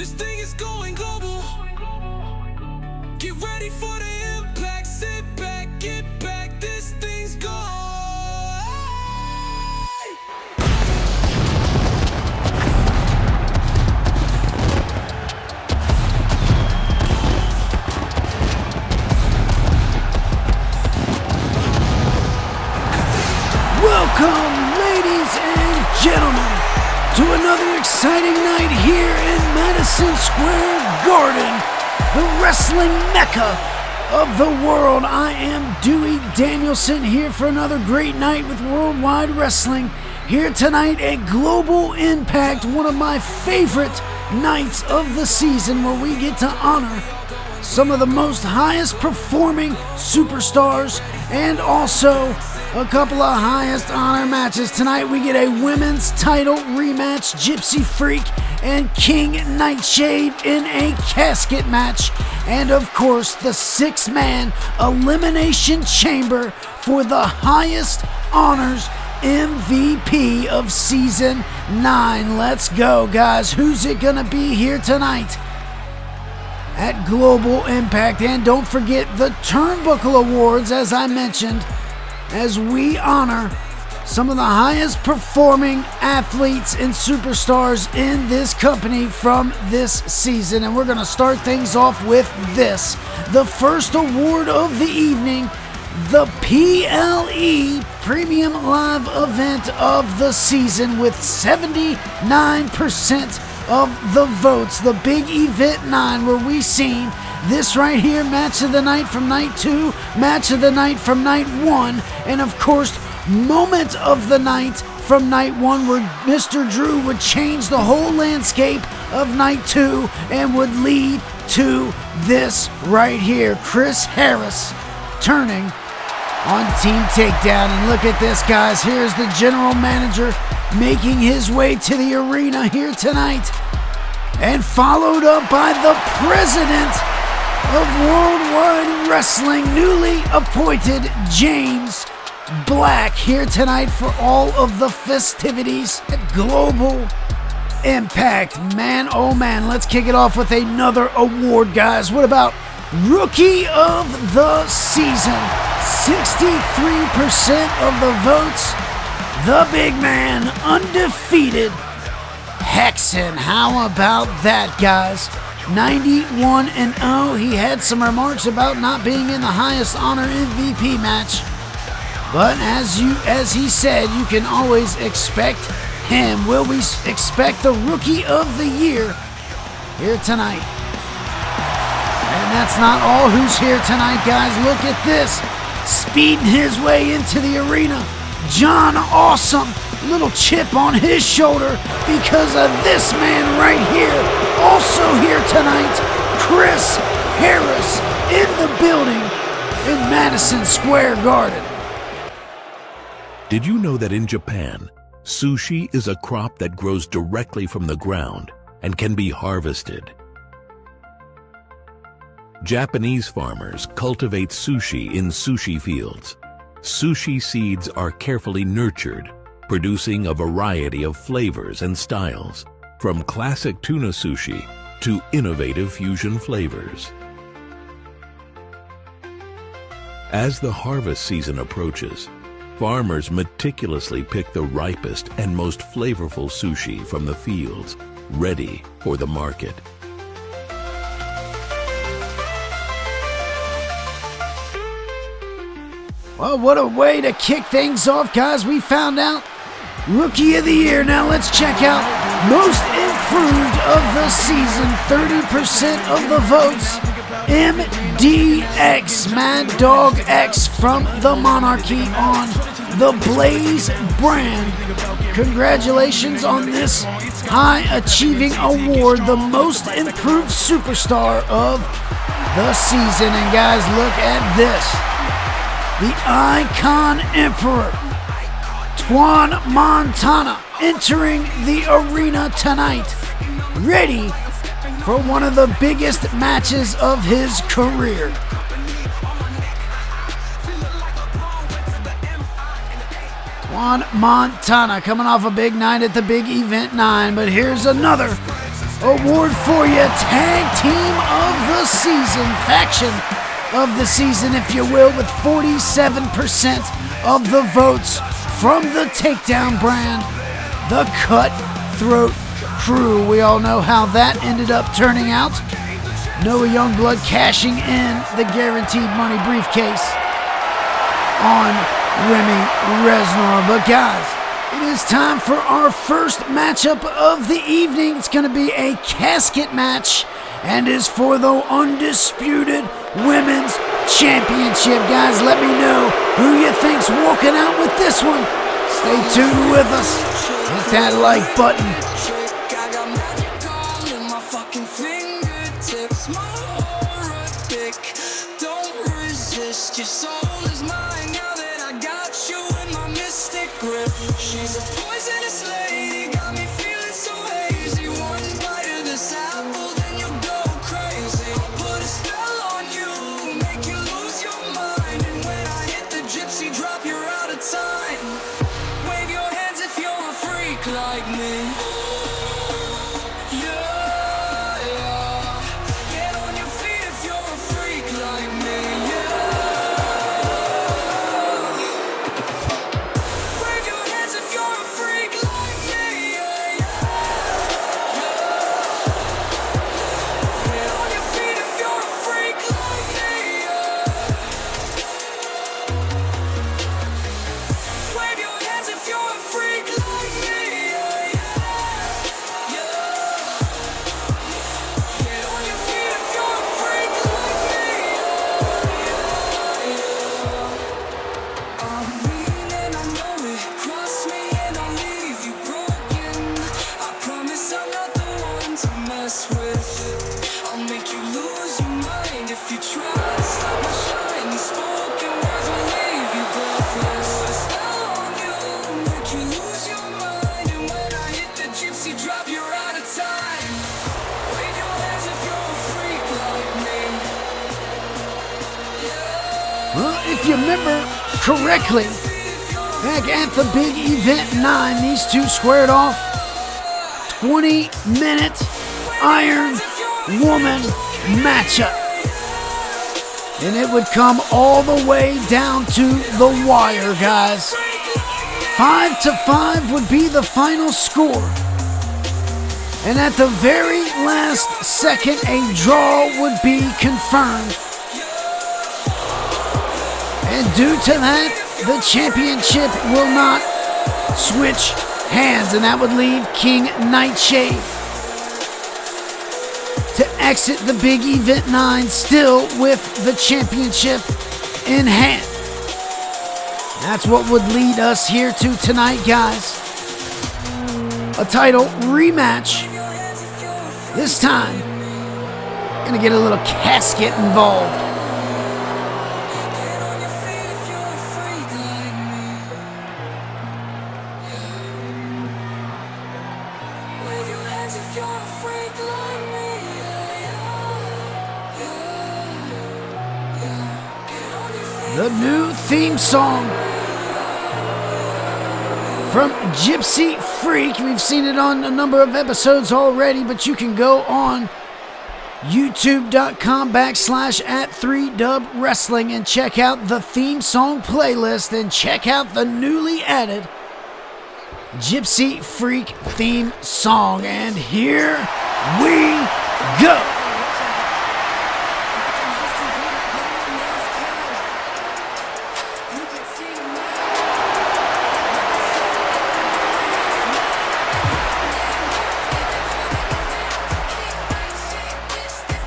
This thing is going global. Get ready for the impact. Sit back, get back. This thing's going. Welcome, ladies and gentlemen, to another exciting night here in Madison Square Garden, the wrestling mecca of the world. I am Dewey Danielson here for another great night with Worldwide Wrestling here tonight at Global Impact, one of my favorite nights of the season where we get to honor some of the most highest performing superstars and also a couple of highest honor matches. Tonight we get a women's title rematch, Gypsy Freak and King Nightshade in a casket match, and of course the 6-man elimination chamber for the highest honors, MVP of season 9. Let's go, guys. Who's it gonna be here tonight at Global Impact? And don't forget the Turnbuckle Awards, as I mentioned, as we honor some of the highest performing athletes and superstars in this company from this season. And we're going to start things off with this. The first award of the evening, the PLE Premium Live Event of the season with 79% of the votes. The Big Event 9, where we seen this right here, match of the night from night 2, match of the night from night 1, and of course, moment of the night from night 1, where Mr. Drew would change the whole landscape of night 2 and would lead to this right here. Chris Harris turning on Team Takedown. And look at this, guys. Here's the general manager making his way to the arena here tonight, and followed up by the president of Worldwide Wrestling, newly appointed James Black, here tonight for all of the festivities at Global Impact. Man, oh man, let's kick it off with another award, guys. What about Rookie of the Season? 63% of the votes. The big man, undefeated Hexen. How about that, guys? 91-0. He had some remarks about not being in the highest honor MVP match, but as he said, you can always expect him. Will we expect the Rookie of the Year here tonight? And that's not all who's here tonight, guys. Look at this. Speeding his way into the arena, John Awesome. Little chip on his shoulder because of this man right here. Also here tonight, Chris Harris in the building in Madison Square Garden. Did you know that in Japan, sushi is a crop that grows directly from the ground and can be harvested? Japanese farmers cultivate sushi in sushi fields. Sushi seeds are carefully nurtured, producing a variety of flavors and styles, from classic tuna sushi to innovative fusion flavors. As the harvest season approaches, farmers meticulously pick the ripest and most flavorful sushi from the fields, ready for the market. Well, what a way to kick things off, guys. We found out Rookie of the Year. Now let's check out Most Improved of the Season. 30% of the votes. MDX, Mad Dog X from the Monarchy on the Blaze brand. Congratulations on this high-achieving award, the Most Improved Superstar of the season. And guys, look at this. The Icon Emperor, Twan Montana, entering the arena tonight, ready for one of the biggest matches of his career. Twan Montana coming off a big night at the Big Event 9, but here's another award for you. Tag Team of the Season, faction of the season, if you will, with 47% of the votes from the Takedown brand, the Cutthroat Crew. We all know how that ended up turning out. Noah Youngblood cashing in the guaranteed money briefcase on Remy Reznor. But guys, it is time for our first matchup of the evening. It's going to be a casket match and is for the Undisputed Women's Championship. Guys, let me know who you think's walking out with this one. Stay tuned with us. Hit that like button. Your soul is mine now that I got you in my mystic grip. She's a poisonous lady, got me feeling so hazy. One bite of this apple, then you'll go crazy. I'll put a spell on you, make you lose your mind. And when I hit the gypsy drop, you're out of time. Wave your hands if you're a freak like me. If you remember correctly, back at the big event 9, these two squared off. 20-minute Iron Woman matchup. And it would come all the way down to the wire, guys. 5-5 would be the final score. And at the very last second, a draw would be confirmed. And due to that, the championship will not switch hands, and that would leave King Nightshade to exit the big event 9 still with the championship in hand. That's what would lead us here to tonight, guys. A title rematch. This time, gonna get a little casket involved. The new theme song from Gypsy Freak. We've seen it on a number of episodes already, but you can go on youtube.com/@3dubwrestling and check out the theme song playlist and check out the newly added Gypsy Freak theme song. And here we go.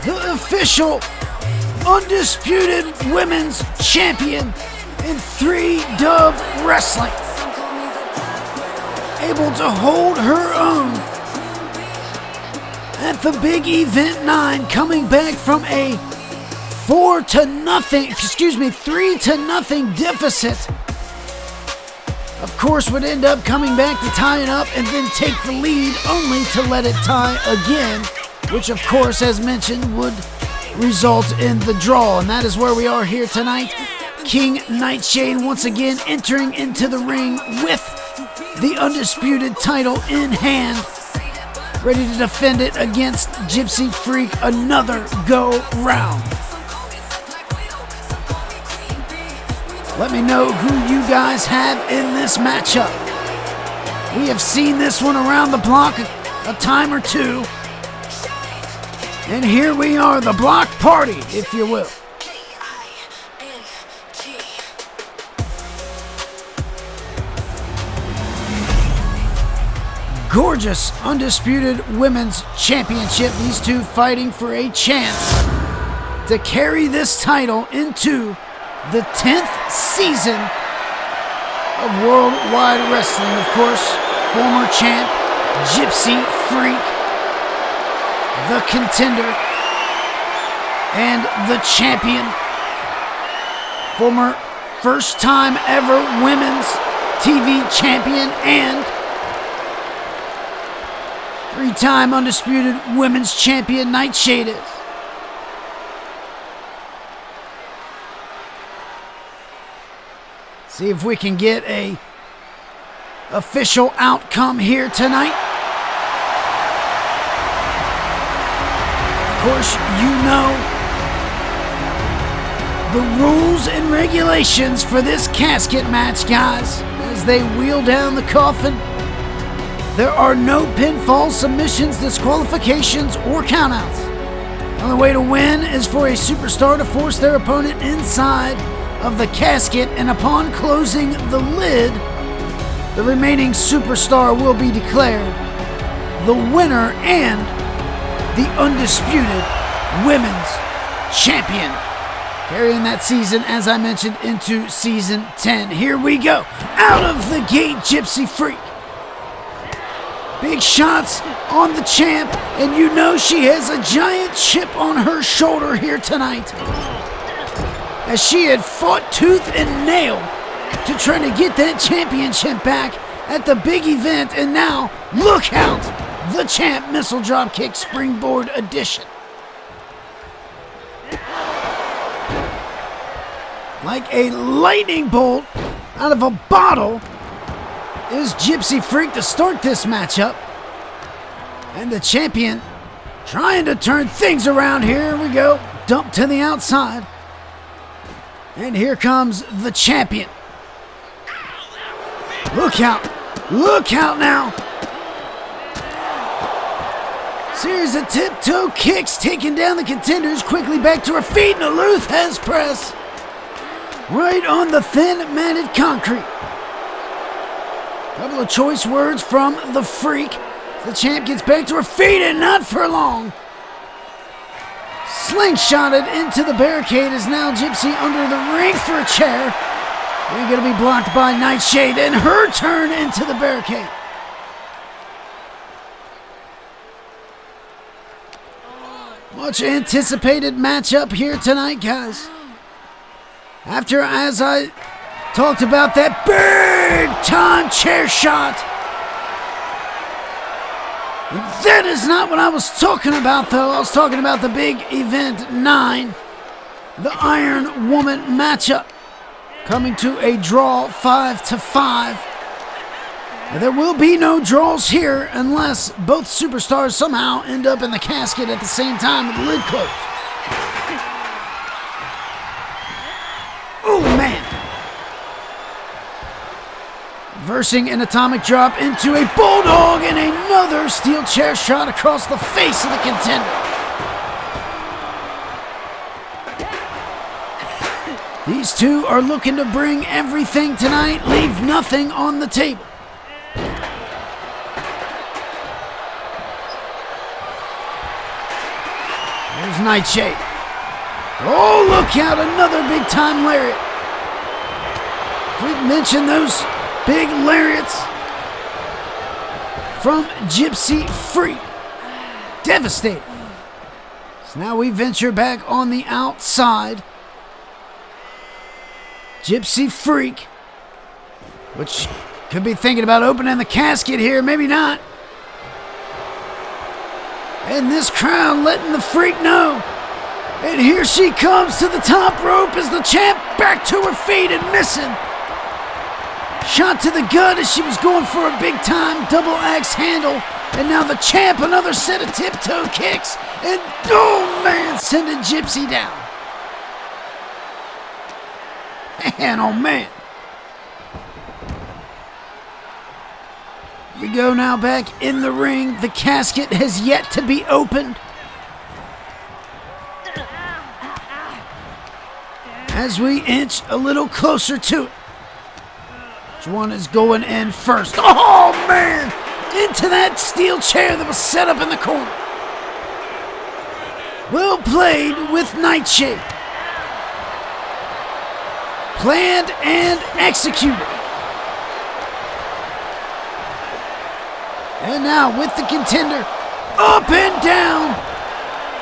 The official Undisputed Women's Champion in 3-Dub Wrestling, able to hold her own at the big event 9, coming back from a 3-0 deficit. Of course, would end up coming back to tie it up and then take the lead, only to let it tie again, which of course, as mentioned, would result in the draw. And that is where we are here tonight. King Nightshade once again entering into the ring with the Undisputed title in hand. ready to defend it against Gypsy Freak another go round. Let me know who you guys have in this matchup. We have seen this one around the block a time or two. And here we are, the block party, if you will. Gorgeous Undisputed Women's Championship. These two fighting for a chance to carry this title into the 10th season of Worldwide Wrestling. Of course, former champ Gypsy Freak, the contender, and the champion, former first time ever women's TV champion, and three-time Undisputed Women's Champion Nightshade. See if we can get a official outcome here tonight. Of course, you know the rules and regulations for this casket match, guys. As they wheel down the coffin, there are no pinfall, submissions, disqualifications, or countouts. The only way to win is for a superstar to force their opponent inside of the casket, and upon closing the lid, the remaining superstar will be declared the winner and the Undisputed Women's Champion. Carrying that season, as I mentioned, into season 10. Here we go. Out of the gate, Gypsy Freak. Big shots on the champ, and you know she has a giant chip on her shoulder here tonight, as she had fought tooth and nail to try to get that championship back at the big event, and now, look out! The champ missile dropkick springboard edition. Like a lightning bolt out of a bottle is Gypsy Freak to start this matchup. And the champion trying to turn things around. Here we go. Dump to the outside. And here comes the champion. Look out. Look out now. Series of tiptoe kicks taking down the contenders. Quickly back to her feet and a Luthes has press. Right on the thin matted concrete. Couple of choice words from the Freak. The champ gets back to her feet, and not for long. Slingshotted into the barricade is now Gypsy under the ring for a chair. They're going to be blocked by Nightshade, and her turn into the barricade. Much anticipated matchup here tonight, guys. After, as I talked about, that big time chair shot. That is not what I was talking about, though. I was talking about the big event 9, the Iron Woman matchup, coming to a draw 5-5. There will be no draws here unless both superstars somehow end up in the casket at the same time with the lid closed. Oh, man. Reversing an atomic drop into a bulldog and another steel chair shot across the face of the contender. These two are looking to bring everything tonight, leave nothing on the table. There's Nightshade. Oh, look out, another big time lariat. We've mentioned those big lariats from Gypsy Freak. Devastating. So now we venture back on the outside. Gypsy Freak, which could be thinking about opening the casket here, maybe not. And this crowd letting the Freak know. And here she comes to the top rope as the champ back to her feet and missing. Shot to the gut as she was going for a big time double axe handle And now the champ, another set of tiptoe kicks. And oh man, sending Gypsy down. Man, oh man. We go now back in the ring. The casket has yet to be opened. As we inch a little closer to it. Twan is going in first. Oh man! Into that steel chair that was set up in the corner. Well played with Nightshade. Planned and executed. And now with the contender, up and down,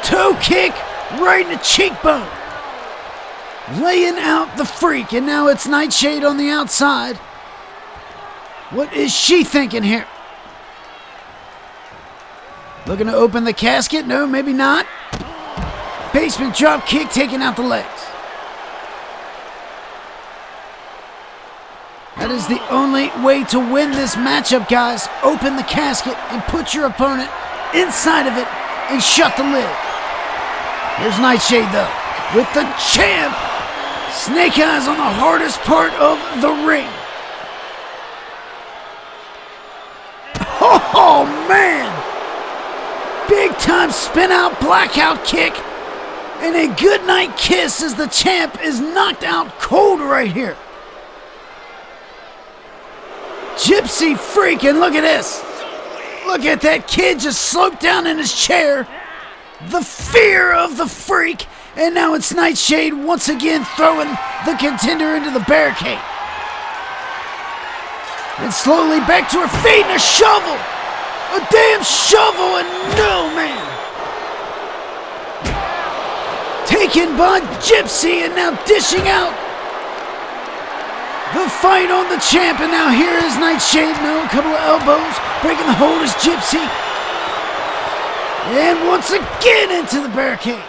toe kick right in the cheekbone. Laying out the freak, and now it's Nightshade on the outside. What is she thinking here? Looking to open the casket? No, maybe not. Basement drop kick taking out the legs. That is the only way to win this matchup, guys. Open the casket and put your opponent inside of it and shut the lid. Here's Nightshade, though, with the champ. Snake eyes on the hardest part of the ring. Oh, man! Big time spin out blackout kick. And a goodnight kiss as the champ is knocked out cold right here. Gypsy freaking, look at this. Look at that kid just sloped down in his chair. The fear of the freak. And now it's Nightshade once again throwing the contender into the barricade. And slowly back to her feet and a shovel. A damn shovel, and no, man. Taken by Gypsy and now dishing out the fight on the champ. And now here is Nightshade. No, a couple of elbows. Breaking the hold is Gypsy. And once again into the barricade.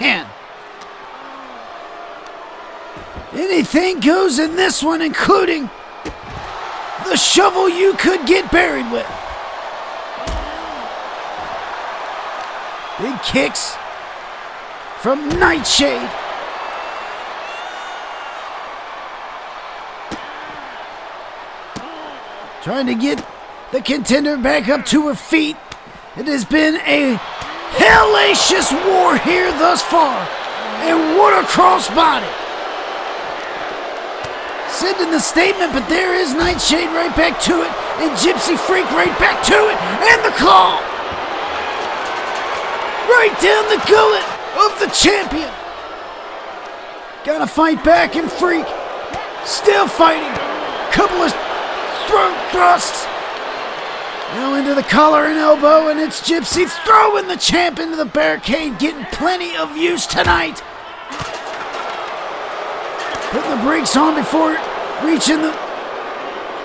Man. Anything goes in this one, including the shovel you could get buried with. Big kicks from Nightshade. Trying to get the contender back up to her feet. It has been a hellacious war here thus far. And what a crossbody. Sending the statement, but there is Nightshade right back to it. And Gypsy Freak right back to it. And the claw. Right down the gullet of the champion. Gotta fight back, and Freak still fighting. Couple of throat thrusts. Now into the collar and elbow, and it's Gypsy throwing the champ into the barricade, getting plenty of use tonight. Putting the brakes on before reaching the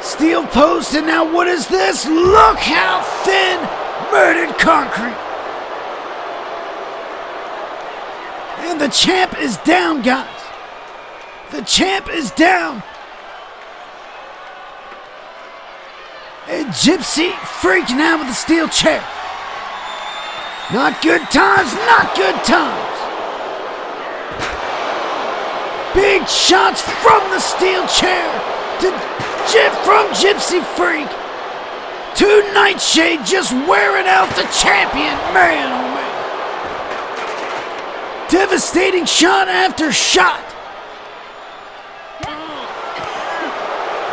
steel post, and now what is this? Look how thin murdered concrete. And the champ is down, guys. The champ is down. And Gypsy freaking out with the steel chair. Not good times, not good times. Big shots from the steel chair from Gypsy Freak to Nightshade, just wearing out the champion. Man, oh man. Devastating shot after shot.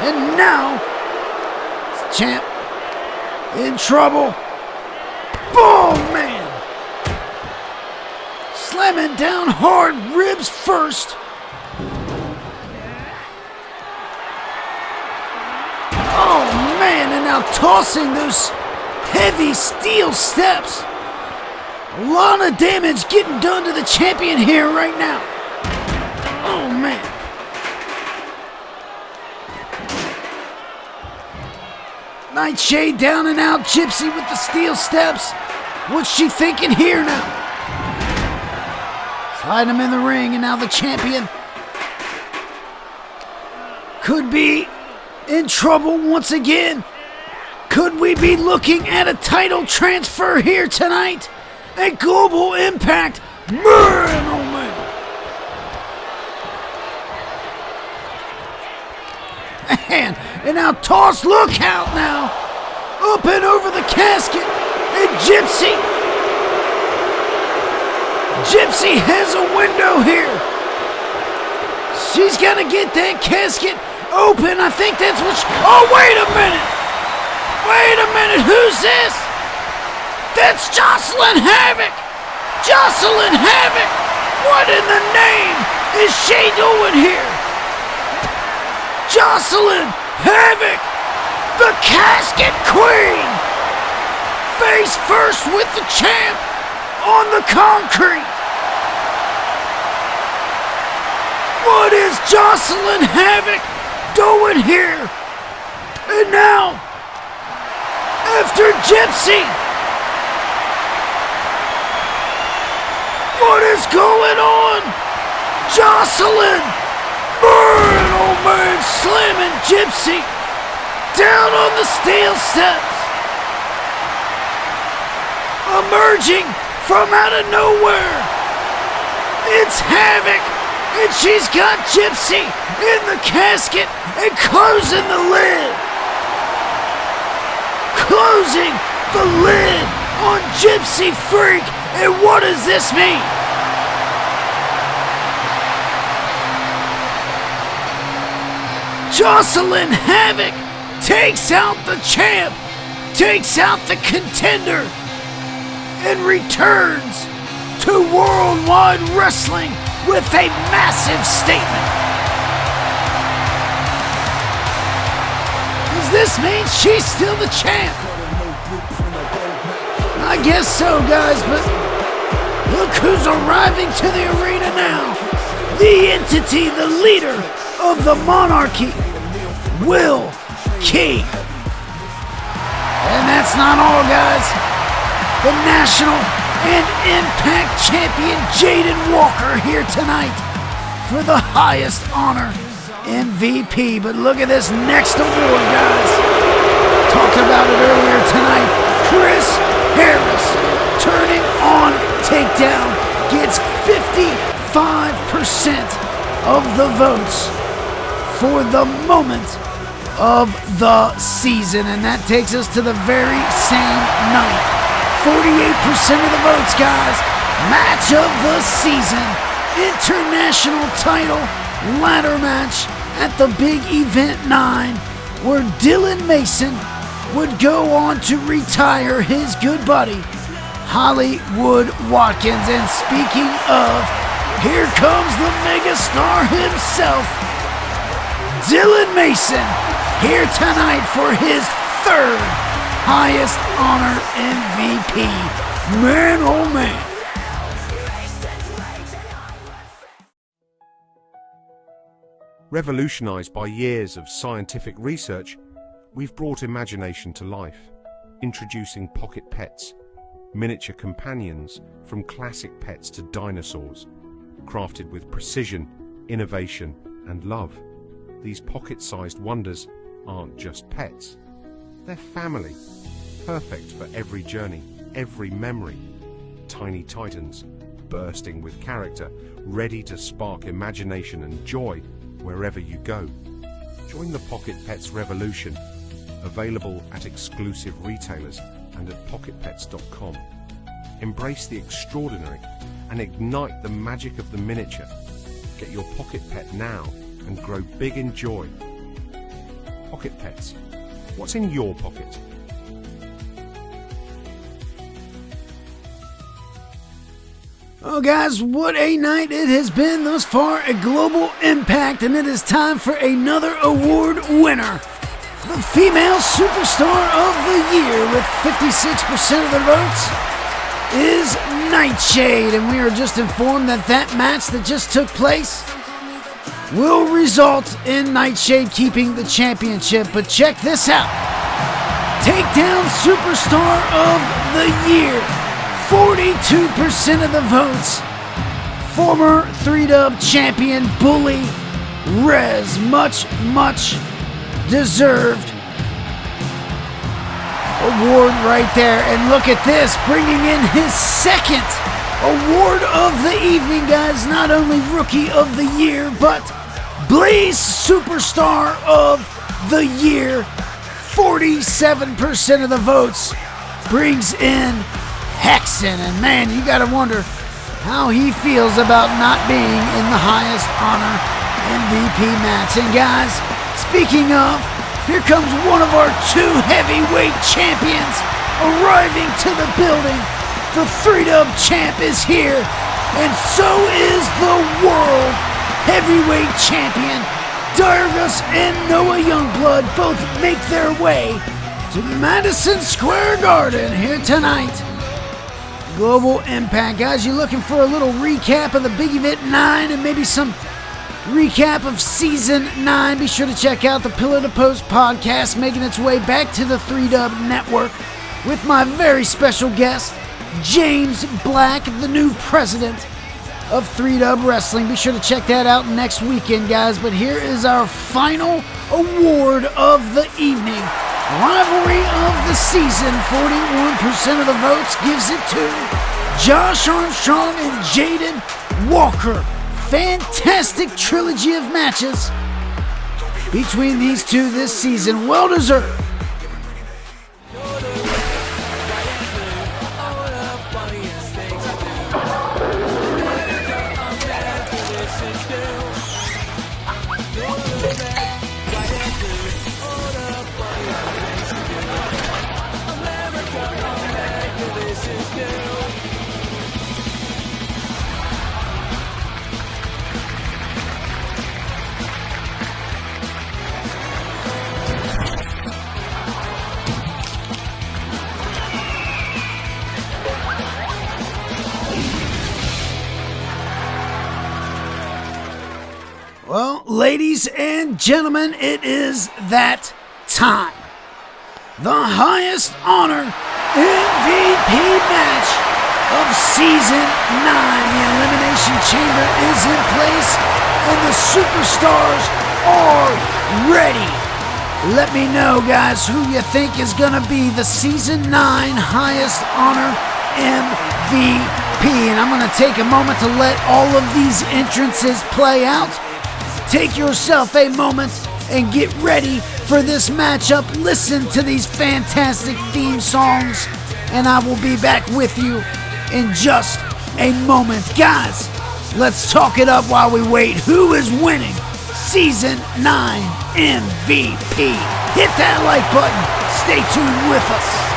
And now, champ in trouble. Boom, man. Slamming down hard, ribs first. Oh, man, and now tossing those heavy steel steps. A lot of damage getting done to the champion here right now. Oh, man. Nightshade down and out. Gypsy with the steel steps. What's she thinking here now? Slide him in the ring, and now the champion could be in trouble once again. Could we be looking at a title transfer here tonight? A Global Impact? Man, oh man. And now toss, look out now. Up and over the casket. And Gypsy. Gypsy has a window here. She's gonna get that casket open. I think that's what oh, wait a minute. Wait a minute, who's this? That's Jocelyn Havoc! Jocelyn Havoc! What in the name is she doing here? Jocelyn Havoc! The Casket Queen! Face first with the champ on the concrete! What is Jocelyn Havoc doing here? And now, after Gypsy, what is going on? Jocelyn, man, oh man, slamming Gypsy down on the steel steps. Emerging from out of nowhere, it's Havoc, and she's got Gypsy in the casket and closing the lid. Closing the lid on Gypsy Freak. And what does this mean? Jocelyn Havoc takes out the champ, takes out the contender, and returns to Worldwide Wrestling with a massive statement. Does this mean she's still the champ? I guess so, guys, but look who's arriving to the arena now. The entity, the leader of the monarchy, Will King. And that's not all, guys. The National and Impact Champion Jayden Walker here tonight for the highest honor, MVP. But look at this next award, guys. Talked about it earlier tonight. Chris Harris, turning on takedown, gets 55% of the votes for the moment of the season. And that takes us to the very same night. 48% of the votes, guys. Match of the season. International title ladder match at the big event 9, where Dylan Mason would go on to retire his good buddy, Hollywood Watkins. And speaking of, here comes the megastar himself, Dylan Mason, here tonight for his third highest honor MVP. Man, oh man. Revolutionized by years of scientific research, we've brought imagination to life, introducing pocket pets, miniature companions from classic pets to dinosaurs, crafted with precision, innovation, and love. These pocket-sized wonders aren't just pets, they're family, perfect for every journey, every memory. Tiny titans, bursting with character, ready to spark imagination and joy wherever you go. Join the Pocket Pets revolution, available at exclusive retailers and at pocketpets.com. Embrace the extraordinary and ignite the magic of the miniature. Get your pocket pet now and grow big in joy. Pocket Pets. What's in your pocket? Oh guys, what a night it has been thus far at Global Impact, and it is time for another award winner. The Female Superstar of the Year with 56% of the votes is Nightshade, and we are just informed that that match that just took place will result in Nightshade keeping the championship. But check this out. Takedown Superstar of the Year, 42% of the votes, former 3-dub champion Bully Rez. Much deserved. award right there. And look at this, bringing in his second award of the evening, guys. Not only Rookie of the Year, but Blaze Superstar of the Year. 47% of the votes brings in Hexen. And man, you gotta wonder how he feels about not being in the highest honor MVP match. And guys, speaking of, here comes one of our two heavyweight champions arriving to the building. The 3-Dub champ is here, and so is the world heavyweight champion. Dyrgos and Noah Youngblood both make their way to Madison Square Garden here tonight. Global Impact. Guys, you're looking for a little recap of the Big Event 9 and maybe some recap of Season 9. Be sure to check out the Pillar to Post podcast making its way back to the 3Dub Network with my very special guest, James Black, the new president of 3Dub Wrestling. Be sure to check that out next weekend, guys. But here is our final award of the evening. Rivalry of the season. 41% of the votes gives it to Josh Armstrong and Jayden Walker. Fantastic trilogy of matches between these two this season. Well deserved. Well, ladies and gentlemen, it is that time. The highest honor MVP match of Season 9. The Elimination Chamber is in place, and the superstars are ready. Let me know, guys, who you think is going to be the Season 9 highest honor MVP. And I'm going to take a moment to let all of these entrances play out. Take yourself a moment and get ready for this matchup. Listen to these fantastic theme songs, and I will be back with you in just a moment. Guys, let's talk it up while we wait. Who is winning Season 9 MVP? Hit that like button. Stay tuned with us.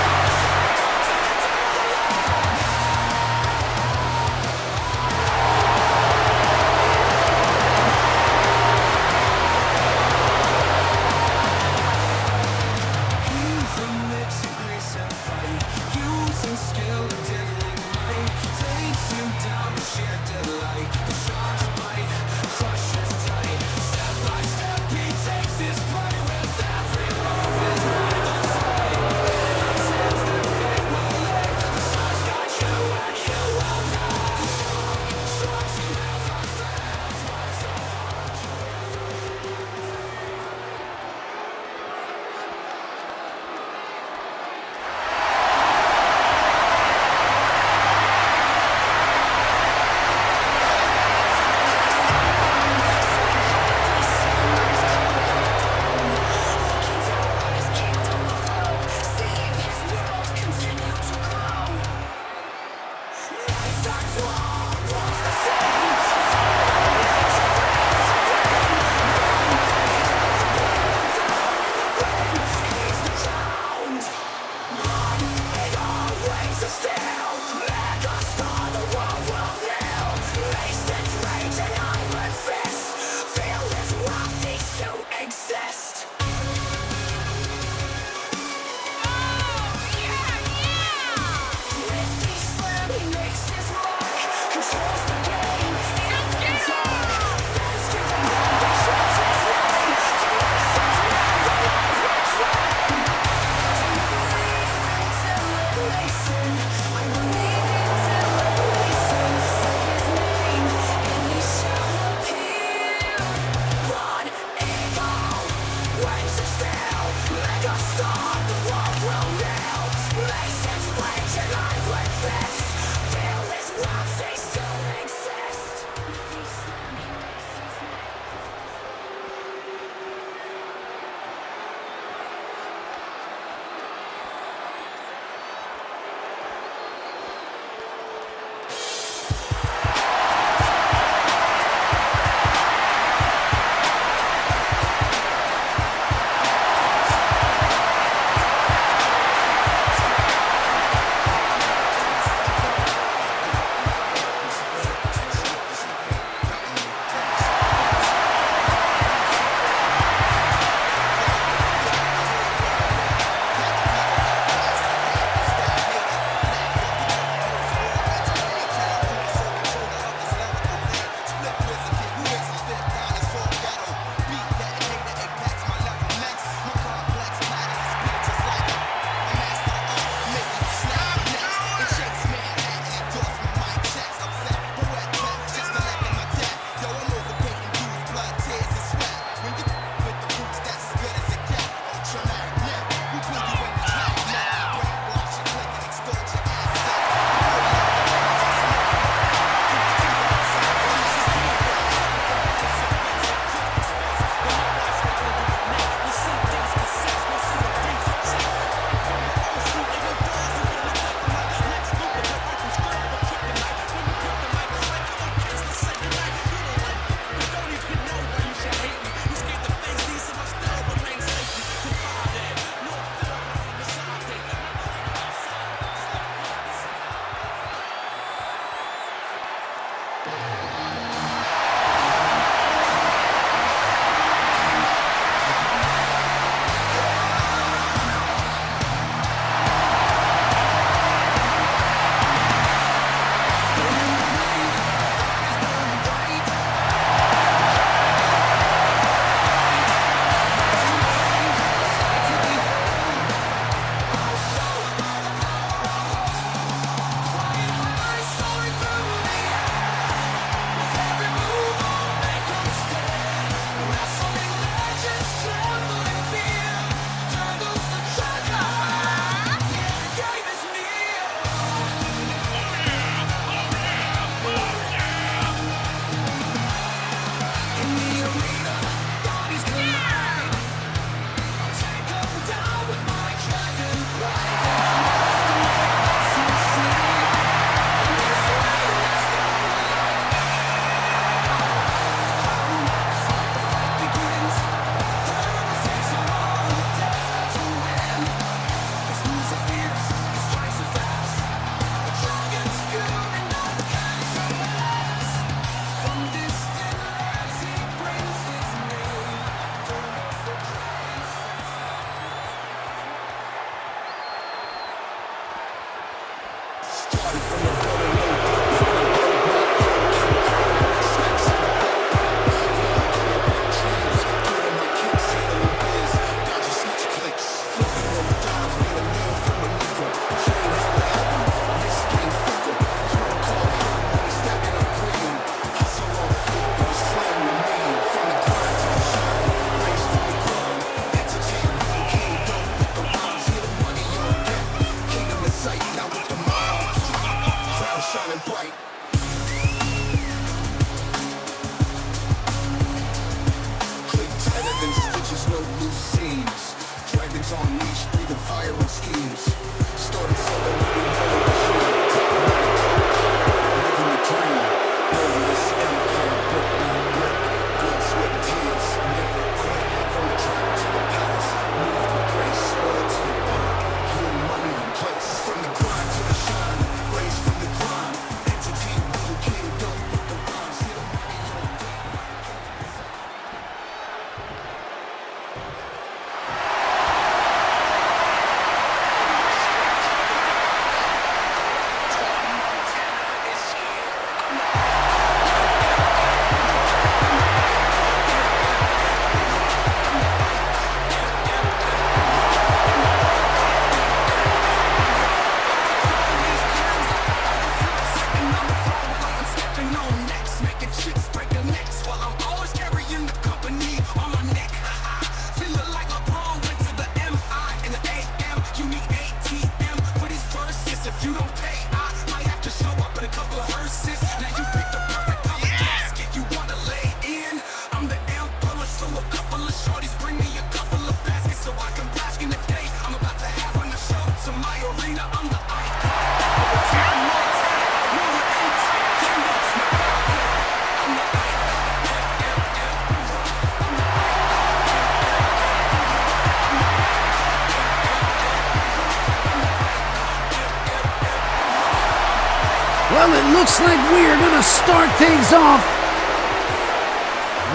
Well, it looks like we are going to start things off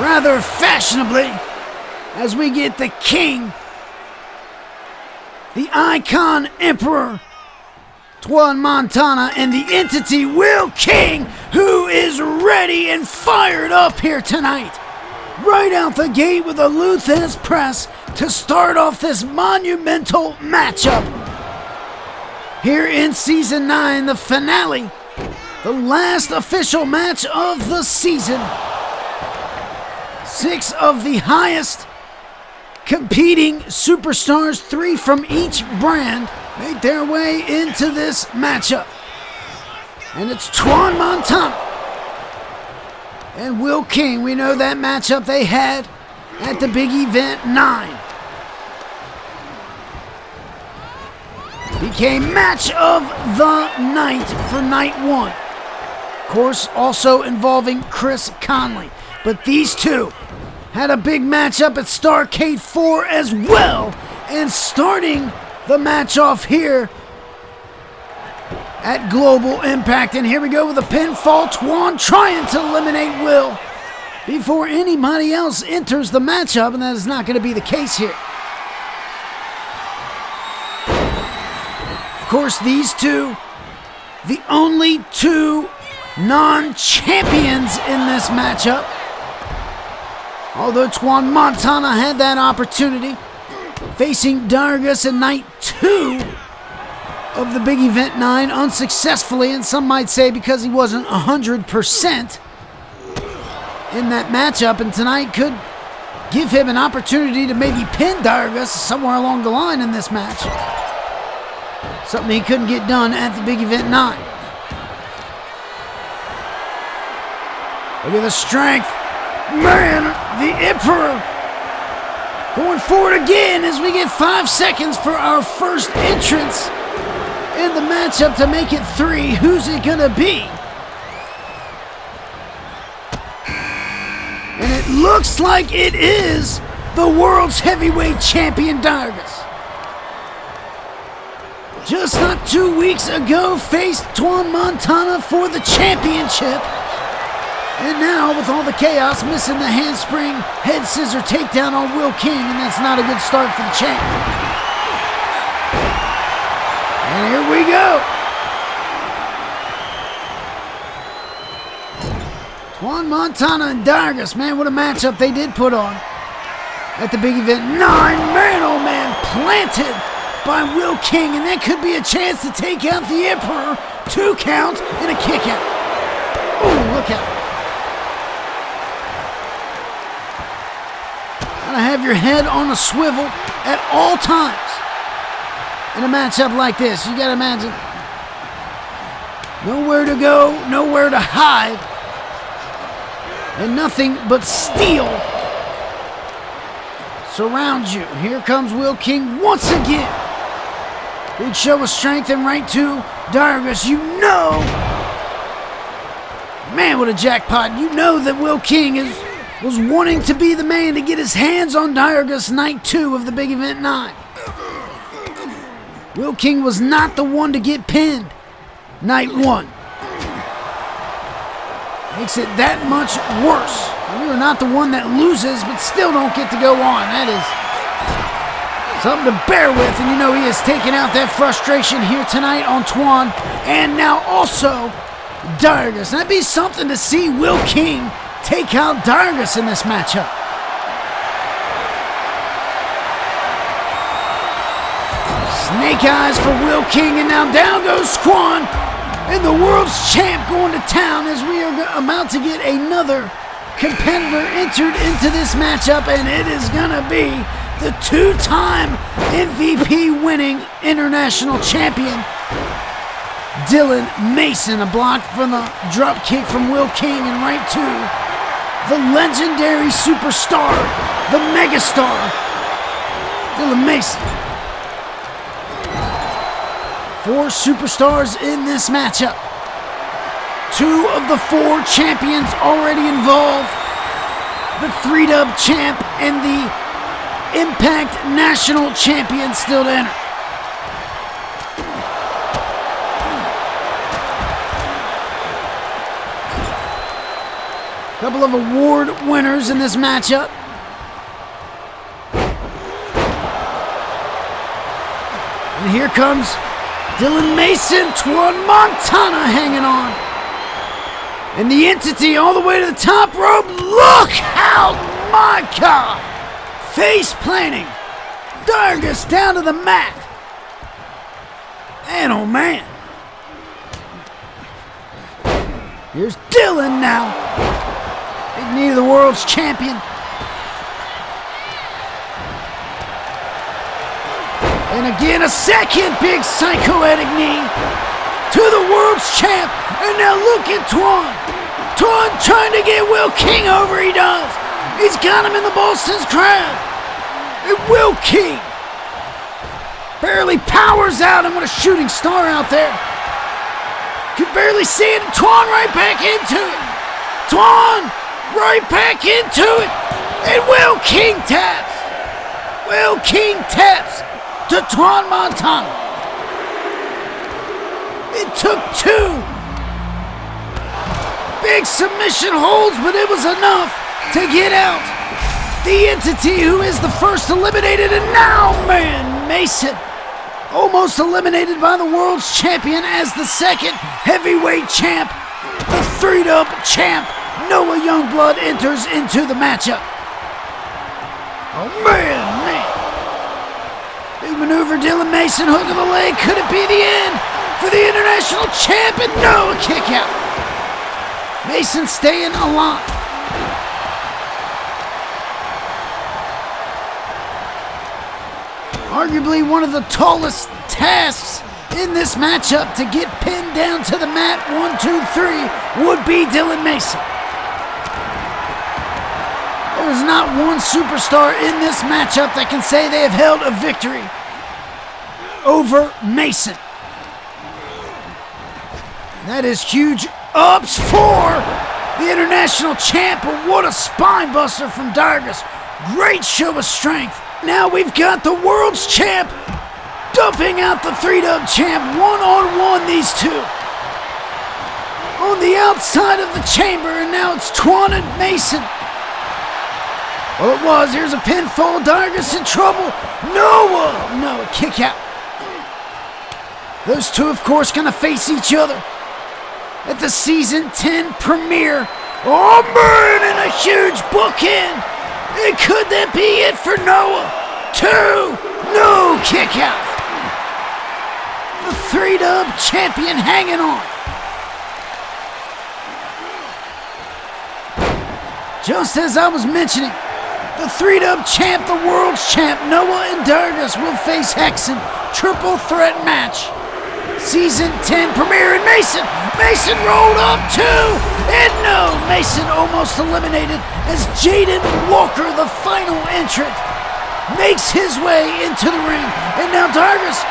rather fashionably as we get the king, the icon emperor, Twan Montana, and the entity Will King, who is ready and fired up here tonight. Right out the gate with a Luthez press to start off this monumental matchup. Here in Season 9, the finale, the last official match of the season. 6 of the highest competing superstars, 3 from each brand, made their way into this matchup. And it's Twan Montana and Will King. We know that matchup they had at the big event 9. Became match of the night for night 1. Of course, also involving Chris Conley. But these two had a big matchup at Starrcade 4 as well. And starting the match off here at Global Impact. And here we go with a pinfall. Twan trying to eliminate Will before anybody else enters the matchup. And that is not going to be the case here. Of course, these two, the only 2 non-champions in this matchup. Although Twan Montana had that opportunity, facing Dyrgos in night 2 of the big event 9 unsuccessfully, and some might say because he wasn't 100% in that matchup, and tonight could give him an opportunity to maybe pin Dyrgos somewhere along the line in this match. Something he couldn't get done at the big event 9. Look at the strength. Man, the Emperor going forward again as we get 5 seconds for our first entrance in the matchup to make it 3. Who's it gonna be? And it looks like it is the world's heavyweight champion, Dyrgos. Just not 2 weeks ago, faced Twan Montana for the championship. And now, with all the chaos, missing the handspring, head scissor takedown on Will King, and that's not a good start for the champ. And here we go. Twan, Montana, and Dyrgos. Man, what a matchup they did put on at the big event. 9-man, oh man, planted by Will King, and that could be a chance to take out the Emperor. 2 count and a kick out. Ooh, look out. Gotta have your head on a swivel at all times in a matchup like this. You gotta imagine nowhere to go, nowhere to hide, and nothing but steel surrounds you. Here comes Will King once again. Big show of strength and right to Dyrgos. You know, man, what a jackpot. You know that Will King was wanting to be the man to get his hands on Dyrgos night 2 of the big event 9. Will King was not the one to get pinned night 1. Makes it that much worse. You are not the one that loses, but still don't get to go on. That is something to bear with, and you know he has taken out that frustration here tonight on Twan, and now also Dyrgos. That'd be something to see Will King take out Dyrgos in this matchup. Snake eyes for Will King, and now down goes Twan, and the world's champ going to town as we are about to get another competitor entered into this matchup, and it is gonna be the 2-time MVP winning international champion, Dylan Mason. A block from the drop kick from Will King, and right to the legendary superstar, the megastar, Dylan Mason. 4 superstars in this matchup. 2 of the 4 champions already involved. The 3-dub champ and the Impact National champion still to enter. Couple of award winners in this matchup. And here comes Dylan Mason, Twan, Montana hanging on. And the entity all the way to the top rope. Look out, my God. Face planting. Dyrgos down to the mat. And oh man. Here's Dylan now. Big knee to the world's champion. And again, a second big psychotic knee to the world's champ. And now look at Twan. Twan trying to get Will King over. He does. He's got him in the Boston's crab. And Will King barely powers out. And what a shooting star out there. Could barely see it. And Twan right back into it. Twan right back into it. And Will King taps. Will King taps to Twan Montana. It took 2 big submission holds, but it was enough to get out the entity who is the first eliminated, and now, man, Mason almost eliminated by the world's champion as the second heavyweight champ. The 3-dub champ, Noah Youngblood, enters into the matchup. Oh, man. Big maneuver, Dylan Mason, hook of the leg. Could it be the end for the international champ? And no, a kick out. Mason staying alive. Arguably one of the tallest tasks in this matchup to get pinned down to the mat, 1, 2, 3, would be Dylan Mason. There is not one superstar in this matchup that can say they have held a victory over Mason. That is huge ups for the international champ, but what a spine buster from Dyrgos. Great show of strength. Now we've got the world's champ dumping out the 3-dub champ. 1-on-1, these two. On the outside of the chamber, and now it's Twan and Mason. Well, it was. Here's a pinfall. Dyrgos in trouble. No, a kick out. Those two, of course, going to face each other at the Season 10 premiere Oh man, and a huge bookend. And could that be it for Noah? 2, no kick out. The 3-dub champion hanging on. Just as I was mentioning, the 3-dub champ, the world's champ, Noah and Dyrgos will face Hexen. Triple threat match. Season 10 premiere in Mason. Mason rolled up 2. And no, Mason almost eliminated as Jayden Walker, the final entrant, makes his way into the ring. And now Dyrgos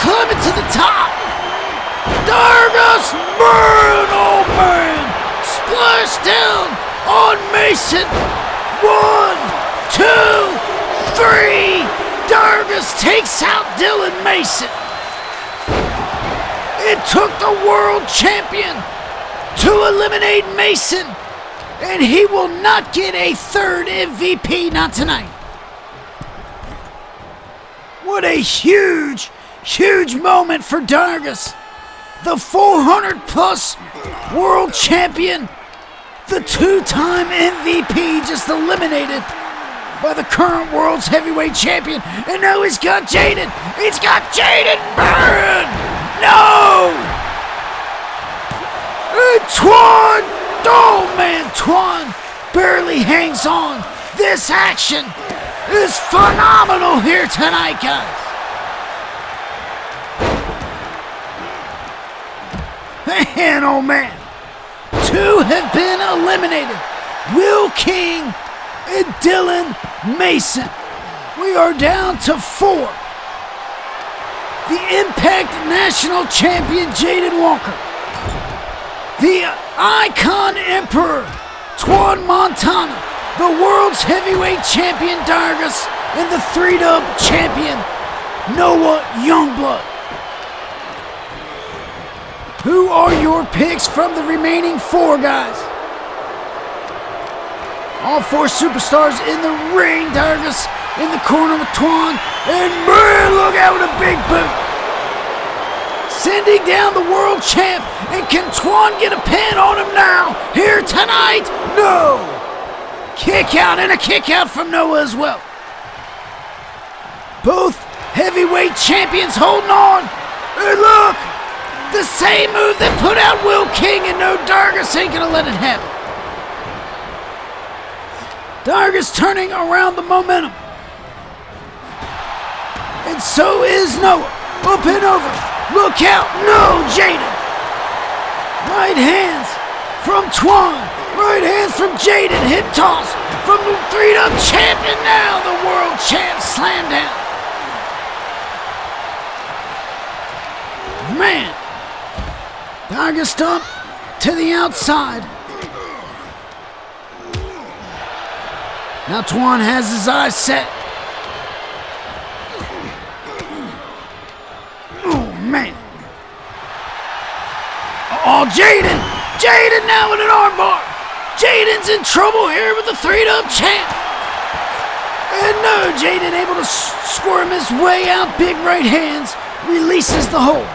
climbing to the top. Dyrgos, burn, oh man. Splash down on Mason. 1, 2, 3. Dyrgos takes out Dylan Mason. It took the world champion to eliminate Mason, and he will not get a 3rd MVP, not tonight. What a huge, huge moment for Dyrgos. The 400-plus world champion, the 2-time MVP, just eliminated by the current world's heavyweight champion. And now he's got Jayden. He's got Jayden Burn. No! And Twan! Oh man, Twan barely hangs on. This action is phenomenal here tonight, guys. Man, oh man. 2 have been eliminated. Will King and Dylan Mason. We are down to 4. The Impact National Champion Jayden Walker. The Icon Emperor Twan Montana. The World's Heavyweight Champion Dyrgos. And the 3-dub champion Noah Youngblood. Who are your picks from the remaining 4 guys? All 4 superstars in the ring. Dyrgos in the corner with Twan. And man, look out with a big boot. Sending down the world champ. And can Twan get a pin on him now? Here tonight? No. Kick out, and a kick out from Noah as well. Both heavyweight champions holding on. And look. The same move that put out Will King, and no, Dyrgos ain't gonna let it happen. Dyrgos turning around the momentum. And so is Noah. Up and over. Look out. No, Jayden. Right hands from Twan. Right hands from Jayden. Hip toss from the 3-dub champion. Now the world champ slam down. Man. Dyrgos stomp to the outside. Now Twan has his eyes set. Oh, man. Oh, Jayden. Jayden now with an armbar. Jayden's in trouble here with the 3-dub champ. And no, Jayden able to squirm his way out. Big right hands. Releases the hold.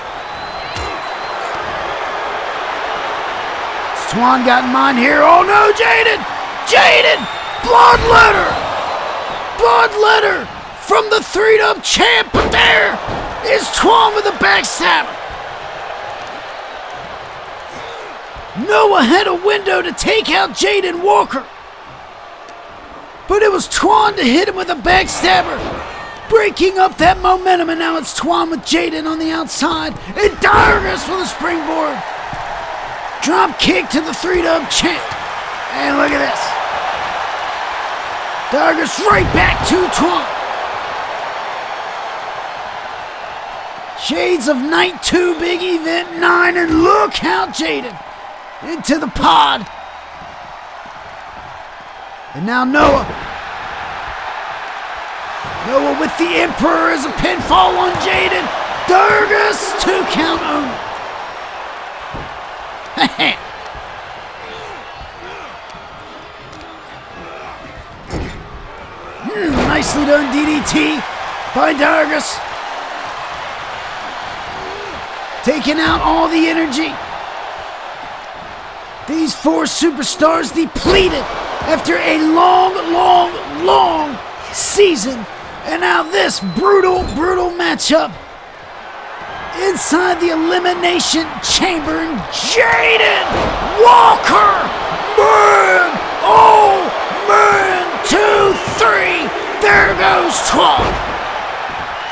Twan got in mind here. Oh no, Jayden! Jayden! Bloodletter! Bloodletter from the 3-dub champ, but there is Twan with a backstabber. Noah had a window to take out Jayden Walker, but it was Twan to hit him with a backstabber, breaking up that momentum, and now it's Twan with Jayden on the outside, and Dyrgos with a springboard. Drop kick to the 3-dub champ. And look at this. Dyrgos right back to Twan. Shades of Night 2 Big Event 9. And look out, Jayden. Into the pod. And now Noah. Noah with the Emperor as a pinfall on Jayden. Dyrgos 2 count only. Nicely done DDT by Dyrgos. Taking out all the energy. These four superstars depleted after a long season. And now this brutal matchup inside the Elimination Chamber. And Jayden Walker, man, oh man, 2, 3, there goes Twan.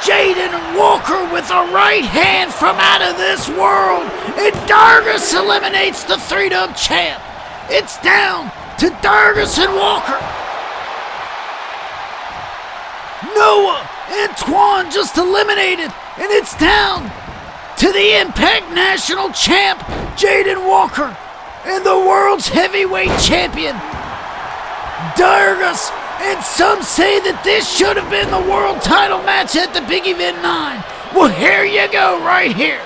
Jayden Walker with a right hand from out of this world. And Dyrgos eliminates the 3-dub champ. It's down to Dyrgos and Walker. Noah and Twan just eliminated. And it's down to the Impact National Champ, Jayden Walker, and the world's heavyweight champion, Dyrgos. And some say that this should have been the world title match at the Big Event 9. Well, here you go, right here.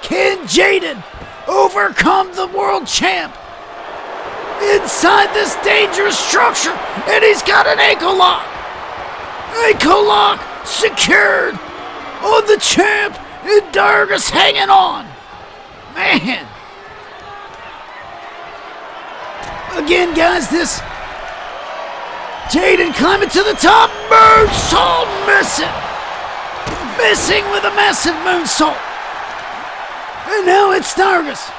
Can Jayden overcome the world champ inside this dangerous structure? And he's got an ankle lock. Ankle lock secured on the champ, and Dyrgos hanging on. Man. Again, guys, this Jayden climbing to the top, moonsault missing with a massive moonsault. And now it's Dyrgos.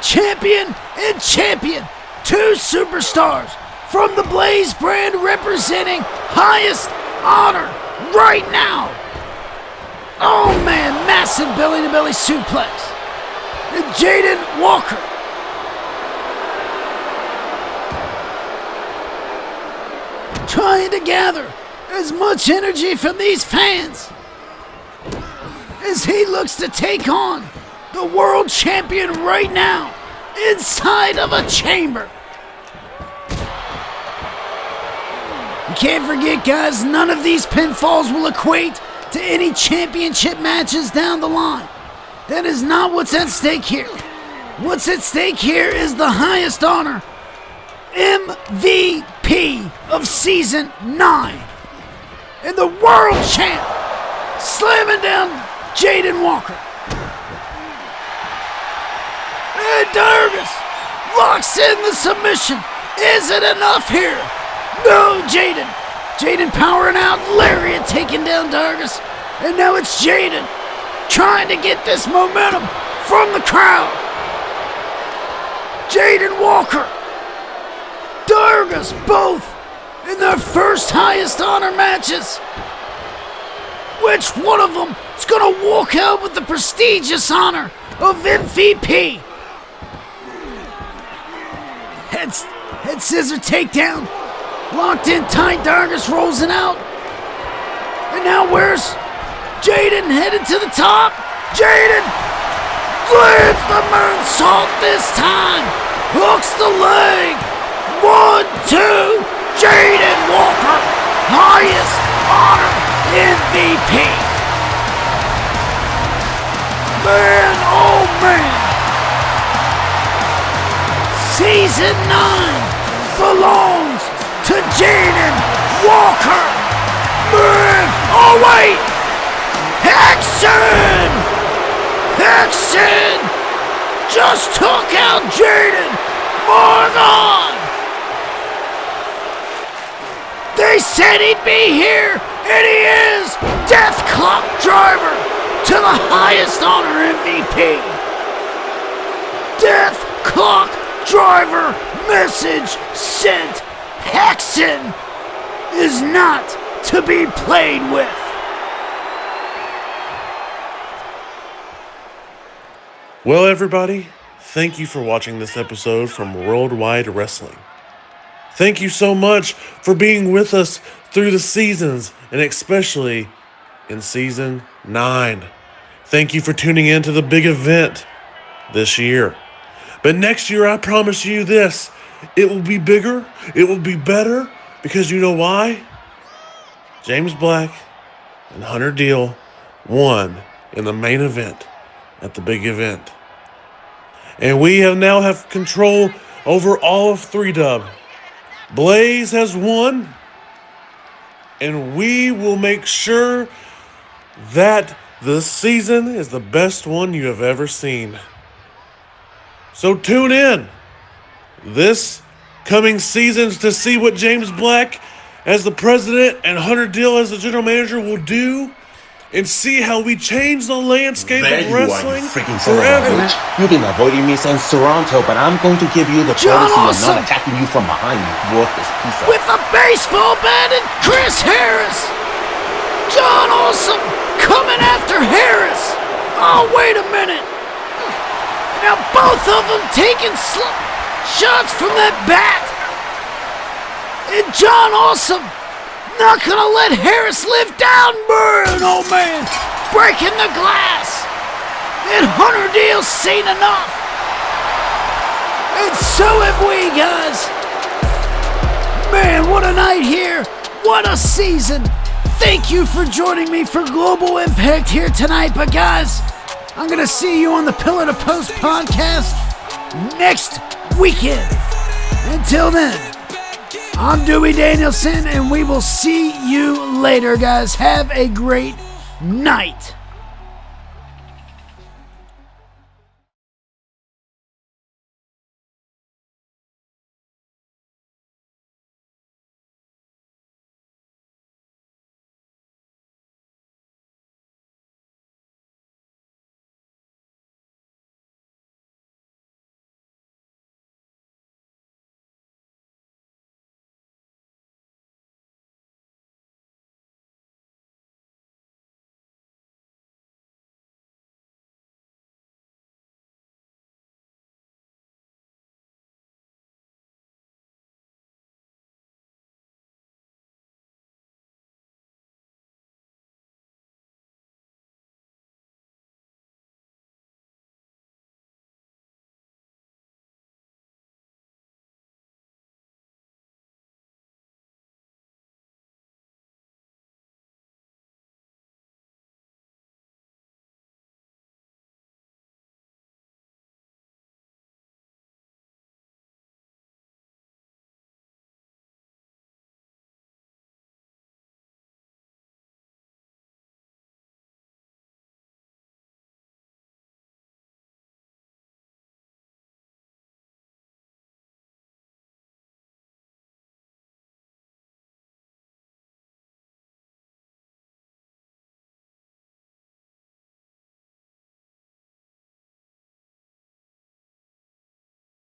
Champion and champion, two superstars from the Blaze brand representing highest honor right now. Oh man, massive belly-to-belly suplex. And Jayden Walker trying to gather as much energy from these fans as he looks to take on the world champion right now inside of a chamber. You can't forget, guys, none of these pinfalls will equate to any championship matches down the line. That is not what's at stake here. What's at stake here is the highest honor, MVP of Season 9. And the world champ slamming down Jayden Walker. And Dyrgos locks in the submission. Is it enough here? No, Jayden. Jayden powering out, lariat taking down Dyrgos. And now it's Jayden trying to get this momentum from the crowd. Jayden Walker, Dyrgos, both in their first highest honor matches. Which one of them is going to walk out with the prestigious honor of MVP? Head scissor takedown. Locked in tight, Dyrgos rolls it out. And now where's Jayden headed to the top? Jayden slams the moonsault this time. Hooks the leg. 1, 2. Jayden Walker, highest honor MVP. Man, oh man. Season 9 belongs to Jayden Walker. Man, oh wait. Hexen just took out Jayden. My God. They said he'd be here, and he is! Death Clock Driver to the highest honor MVP! Death Clock Driver message sent. Hexen is not to be played with. Well, everybody, thank you for watching this episode from Worldwide Wrestling. Thank you so much for being with us through the seasons, and especially in Season 9. Thank you for tuning in to the big event this year. But next year, I promise you this, it will be bigger, it will be better, because you know why? James Black and Hunter Deal won in the main event at the big event. And we now have control over all of 3-Dub. Blaze has won, and we will make sure that the season is the best one you have ever seen. So tune in this coming seasons to see what James Black as the president and Hunter Deal as the general manager will do, and see how we change the landscape There of you are, you wrestling freaking son of a forever. bitch. You've been avoiding me since Toronto, but I'm going to give you the John courtesy of Awesome. not attacking you from behind, you worthless piece of... With a baseball bat and Chris Harris. John Awesome coming after Harris. Oh, wait a minute. Now both of them taking shots from that bat. And John Awesome not gonna let Harris live down, burn, oh man, breaking the glass. And Hunter Deal's seen enough. And so have we, guys. Man, what a night here. What a season. Thank you for joining me for Global Impact here tonight. But guys, I'm gonna see you on the Pillar to Post podcast next weekend. Until then, I'm Dewey Danielson, and we will see you later, guys. Have a great night.